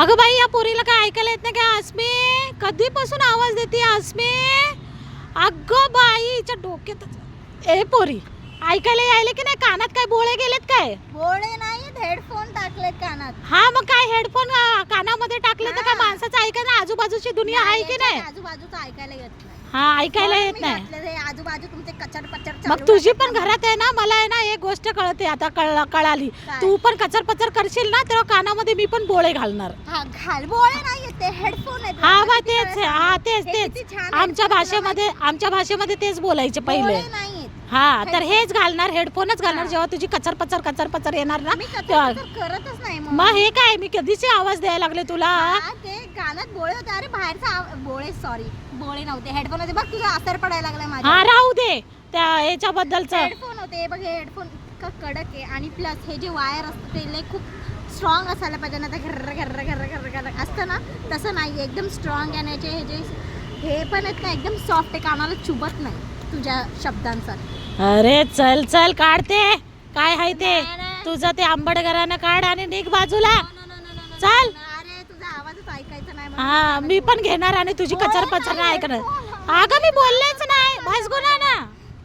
अगं बाई या पोरीला काय ऐकायला येत नाही का? आसमी कधीपासून आवाज देते आसमी? अगं बाईच्या डोक्यात ए पोरी ऐकायला यायले की नाही? कानात काय बोळे गेलेत काय? बोळे नाहीत, हेडफोन टाकलेत कानात. हा मग काय हेडफोन कानामध्ये टाकले तर काय माणसाचं ऐका ना? आजूबाजूची दुनिया आहे की नाही? आजूबाजूचं ऐकायला येत नाही. हा ऐकायला येत नाही. हे आजूबाजू तुमचे कचर पचर मग तुझी पण घरात आहे ना? मला आहे ना एक गोष्ट कळते आता, कळाली. तू पण कचर पचर करशील ना तेव्हा कानामध्ये मी पण बोळे घालणार. हा घाल. बोळे नाही ते हेडफोन आहेत. हा बा तेच हा तेच आमच्या भाषेमध्ये तेच बोलायचे पहिले. हा तर हेच घालणार, हेडफोनच घालणार जेव्हा तुझी कचर पचर येणार ना करतच नाही. मग हे काय मी कधीचे आवाज द्यायला लागले तुला? ते कानात बोळे होते. अरे बाहेरचा बोळे, सॉरी बोळे नव्हते, हेडफोन होते. बघ तुझा असर पडायला लागलाय माझ्या. हा राहू दे त्या याच्याबद्दलच. हेडफोन होते बघ, हे हेडफोन कडक आहे आणि प्लस हे जे वायर असतं ते लय खूप स्ट्रॉंग असायला पाहिजे ना. तर घर्र घर्र घर्र घर्र घर्र असतं ना, तसं नाही. एकदम स्ट्रॉंग आहे. हे जे हे पण आहेत ना एकदम सॉफ्ट आहे, कानाला चुबत नाही तुझ्या शब्दांसारखं. अरे चल चल काढते काय आहे ते तुझं ते आंबट घरानं काढ आणि निघ बाजूला. चल. अरे तुझा आवाजच ऐकायचा नाही. हा मी पण घेणार आणि तुझी कचर पचर नाही ऐकणार. अगं मी बोललेच नाही, भासगुना ना.